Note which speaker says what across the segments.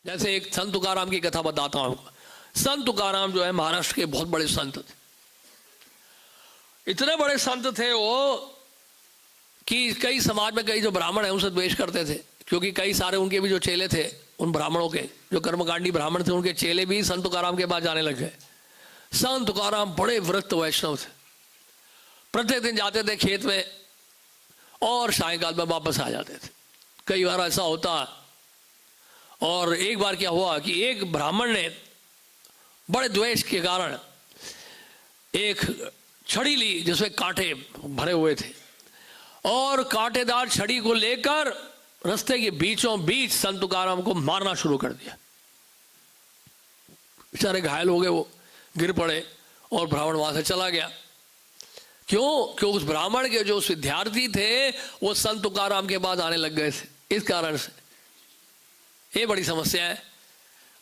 Speaker 1: जैसे एक संत तुकाराम की कथा बताता हूँ। संत तुकाराम जो है महाराष्ट्र के बहुत बड़े संत थे। इतने बड़े संत थे वो कि कई समाज में कई जो ब्राह्मण है उनसे द्वेष करते थे, क्योंकि कई सारे उनके भी जो चेले थे, उन ब्राह्मणों के जो कर्मकांडी ब्राह्मण थे, उनके चेले भी संत तुकाराम के पास जाने लग गए। संत तुकाराम बड़े व्रत वैष्णव थे। प्रत्येक दिन जाते थे खेत में और सायंकाल में वापस आ जाते थे। कई बार ऐसा होता। और एक बार क्या हुआ कि एक ब्राह्मण ने बड़े द्वेष के कारण एक छड़ी ली जिसमें कांटे भरे हुए थे, और कांटेदार छड़ी को लेकर रास्ते के बीचों बीच संत तुकाराम को मारना शुरू कर दिया। बेचारे घायल हो गए, वो गिर पड़े और ब्राह्मण वहां से चला गया। क्यों? उस ब्राह्मण के जो उस विद्यार्थी थे वो संत तुकाराम के पास आने लग गए थे। इस कारण से ये बड़ी समस्या है।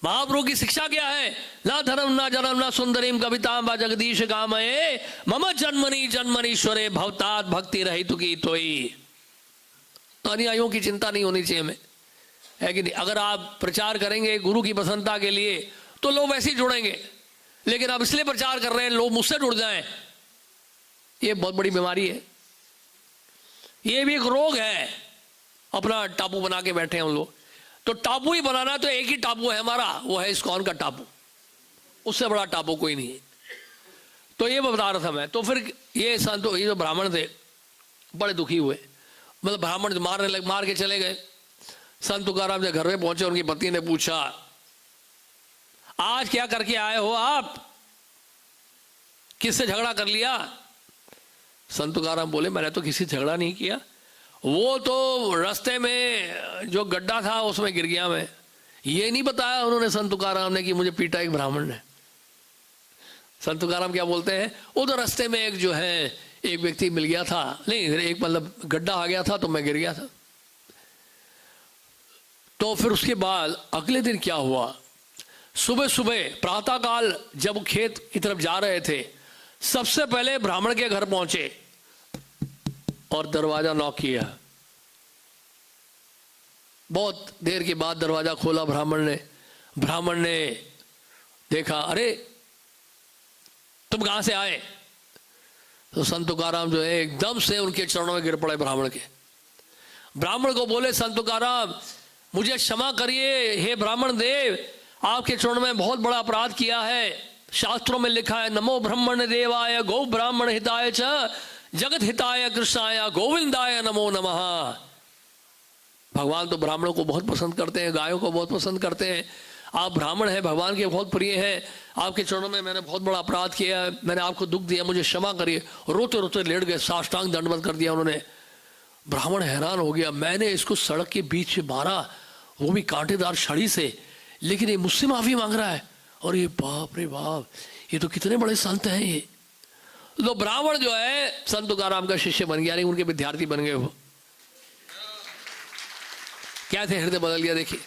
Speaker 1: महाप्रभु की शिक्षा क्या है? ना धर्म ना जन्म ना सुंदरीम कविता बा जगदीश कामये मम जन्मनि जन्मनीश्वरे भवतात भक्ति रहित की तोई। अनुयायियों की चिंता नहीं होनी चाहिए हमें, है कि नहीं? अगर आप प्रचार करेंगे गुरु की प्रसन्नता के लिए तो लोग वैसे ही जुड़ेंगे, लेकिन आप इसलिए प्रचार कर रहे हैं लोग मुझसे जुड़ जाएं, ये बहुत बड़ी बीमारी है। ये भी एक रोग है। अपना टापू बना के बैठे हैं हम लोग। तो टापू ही बनाना, तो एक ही टापू है हमारा, वो है इस्कॉन का टापू। उससे बड़ा टापू कोई नहीं है। तो ये बता रहा था मैं। तो फिर ये संत, ये जो ब्राह्मण थे बड़े दुखी हुए, मतलब ब्राह्मण मार के चले गए। संत तुकाराम जब घर में पहुंचे, उनकी पत्नी ने पूछा, आज क्या करके आए हो आप? किससे झगड़ा कर लिया? संत तुकाराम बोले, मैंने तो किसी झगड़ा नहीं किया, वो तो रास्ते में जो गड्ढा था उसमें गिर गया मैं। ये नहीं बताया उन्होंने संत तुकाराम ने कि मुझे पीटा एक ब्राह्मण ने। संत तुकाराम क्या बोलते हैं, वो तो रास्ते में एक जो है एक व्यक्ति मिल गया था, नहीं एक मतलब गड्ढा आ गया था तो मैं गिर गया था। तो फिर उसके बाद अगले दिन क्या हुआ, सुबह सुबह प्रातःकाल जब खेत की तरफ जा रहे थे, सबसे पहले ब्राह्मण के घर पहुंचे और दरवाजा नॉक किया। बहुत देर के बाद दरवाजा खोला ब्राह्मण ने देखा, अरे तुम कहां से आए? तो संत तुकाराम जो है एकदम से उनके चरणों में गिर पड़े ब्राह्मण के। ब्राह्मण को बोले, संत तुकाराम मुझे क्षमा करिए, हे ब्राह्मण देव, आपके चरणों में बहुत बड़ा अपराध किया है। शास्त्रों में लिखा है, नमो ब्रह्मण देवाय गौ ब्राह्मण हिताय च जगत हिताय कृष्णाय गोविंदाय नमो नमः। भगवान तो ब्राह्मणों को बहुत पसंद करते हैं, गायों को बहुत पसंद करते हैं। आप ब्राह्मण हैं, भगवान के बहुत प्रिय हैं। आपके चरणों में मैंने बहुत बड़ा अपराध किया है, मैंने आपको दुख दिया, मुझे क्षमा करिए। रोते रोते लेट गए, साष्टांग दंडवत कर दिया उन्होंने। ब्राह्मण हैरान हो गया, मैंने इसको सड़क के बीच में मारा, वो भी कांटेदार छड़ी से, लेकिन ये मुझसे माफी मांग रहा है। और ये बाप रे बाप, ये तो कितने बड़े संत हैं ये। तो ब्राह्मण जो है संत तुकाराम का शिष्य बन गया, नहीं उनके विद्यार्थी बन गए। वो क्या थे, हृदय बदल गया। देखिए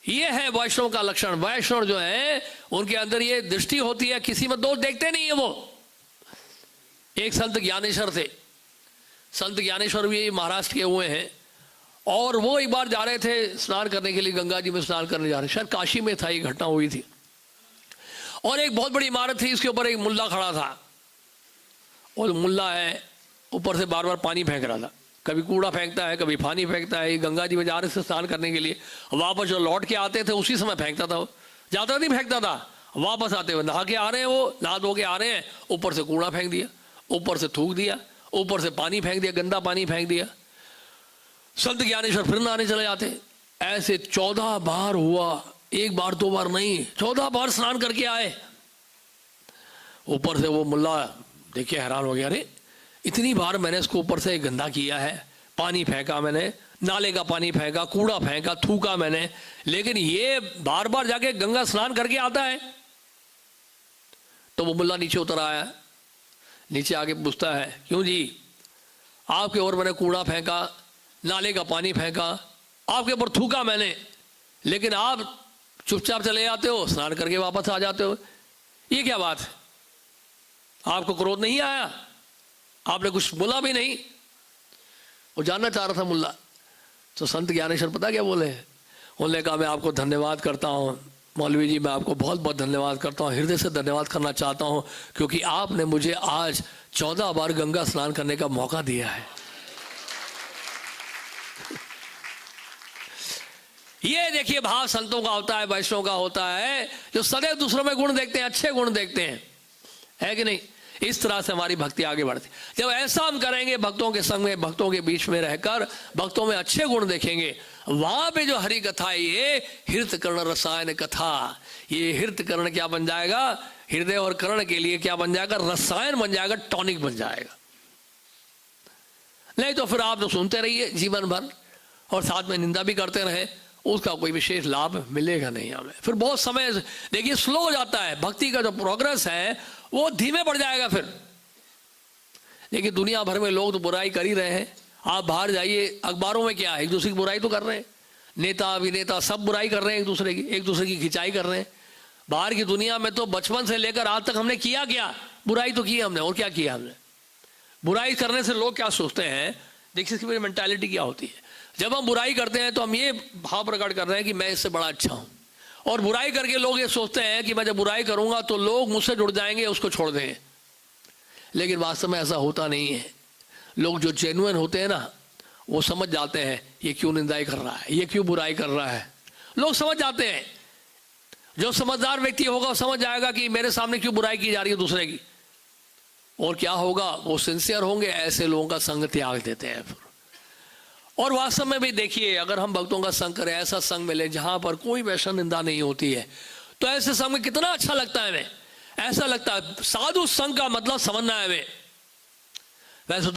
Speaker 1: ये है वैष्णव का लक्षण। वैष्णव जो है उनके अंदर ये दृष्टि होती है, किसी में दोष देखते नहीं है वो। एक संत ज्ञानेश्वर थे, संत ज्ञानेश्वर भी महाराष्ट्र के हुए हैं, और वो एक बार जा रहे थे स्नान करने के लिए, गंगा जी में स्नान करने जा रहे, शायद काशी में था ये घटना हुई थी। और एक बहुत बड़ी इमारत थी, इसके ऊपर एक मुल्ला खड़ा था, और मुल्ला है ऊपर से बार बार पानी फेंक रहा था। कभी कूड़ा फेंकता है, कभी पानी फेंकता है। गंगा जी में जा रहे थे स्नान करने के लिए, वापस जो लौट के आते थे उसी समय फेंकता था। जाता नहीं फेंकता था, वापस आते हुए नहा के आ रहे हैं, वो नहा धो के आ रहे हैं, ऊपर से कूड़ा फेंक दिया, ऊपर से थूक दिया, ऊपर से पानी फेंक दिया, गंदा पानी फेंक दिया। संत ज्ञानेश्वर फिर नहाने चले जाते। ऐसे 14 बार हुआ, एक बार दो बार नहीं, 14 बार स्नान करके आए। ऊपर से वो मुल्ला देखिए हैरान हो गया, अरे इतनी बार मैंने इसको ऊपर से गंदा किया है, पानी फेंका मैंने, नाले का पानी फेंका, कूड़ा फेंका, थूका मैंने, लेकिन ये बार बार जाके गंगा स्नान करके आता है। तो वो मुल्ला नीचे उतर आया, नीचे आके पूछता है, क्यों जी, आपके ओर मैंने कूड़ा फेंका, नाले का पानी फेंका, आपके ऊपर थूका मैंने, लेकिन आप चुपचाप चले जाते हो, स्नान करके वापस आ जाते हो, ये क्या बात है? आपको क्रोध नहीं आया? आपने कुछ बोला भी नहीं? वो जानना चाह रहा था मुल्ला। तो संत ज्ञानेश्वर पता क्या बोले, उन्होंने कहा मैं आपको धन्यवाद करता हूँ मौलवी जी, मैं आपको बहुत बहुत धन्यवाद करता हूँ, हृदय से धन्यवाद करना चाहता हूँ क्योंकि आपने मुझे आज 14 बार गंगा स्नान करने का मौका दिया है। ये देखिए भाव संतों का होता है, वैष्णव का होता है, जो सदैव दूसरों में गुण देखते हैं, अच्छे गुण देखते हैं, है कि नहीं। इस तरह से हमारी भक्ति आगे बढ़ती। जब ऐसा हम करेंगे, भक्तों के संग में, भक्तों के बीच में रहकर भक्तों में अच्छे गुण देखेंगे, वहां पे जो हरि कथा है, ये हृत कर्ण रसायन कथा, ये हृत कर्ण क्या बन जाएगा, हृदय और कर्ण के लिए क्या बन जाएगा, रसायन बन जाएगा, टॉनिक बन जाएगा। नहीं तो फिर आप तो सुनते रहिए जीवन भर और साथ में निंदा भी करते रहे, उसका कोई विशेष लाभ मिलेगा नहीं हमें। फिर बहुत समय देखिए स्लो हो जाता है, भक्ति का जो प्रोग्रेस है वो धीमे पड़ जाएगा फिर। देखिए दुनिया भर में लोग तो बुराई कर ही रहे हैं, आप बाहर जाइए, अखबारों में क्या है, एक दूसरे की बुराई तो कर रहे हैं, नेता अभिनेता सब बुराई कर रहे हैं, एक दूसरे की खिंचाई कर रहे हैं। बाहर की दुनिया में तो बचपन से लेकर आज तक हमने किया क्या, बुराई तो की हमने, और क्या किया हमने। बुराई करने से लोग क्या सोचते हैं, देखिए इसकी मेरी मेंटालिटी क्या होती है। जब हम बुराई करते हैं तो हम ये भाव प्रकट कर रहे हैं कि मैं इससे बड़ा अच्छा हूं, और बुराई करके लोग ये सोचते हैं कि मैं जब बुराई करूंगा तो लोग मुझसे जुड़ जाएंगे, उसको छोड़ देंगे। लेकिन वास्तव में ऐसा होता नहीं है। लोग जो जेन्युइन होते हैं ना, वो समझ जाते हैं ये क्यों निंदाई कर रहा है, ये क्यों बुराई कर रहा है, लोग समझ जाते हैं। जो समझदार व्यक्ति होगा वो समझ जाएगा कि मेरे सामने क्यों बुराई की जा रही है दूसरे की, और क्या होगा, वो सिंसियर होंगे, ऐसे लोगों का संग त्याग देते हैं फिर। और वास्तव में भी देखिए, अगर हम भक्तों का संग करें, ऐसा संग मिले जहां पर कोई वैसा निंदा नहीं होती है, तो ऐसे संग में कितना अच्छा लगता है हमें। ऐसा लगता है साधु संग का मतलब समझना है हमें। वैसे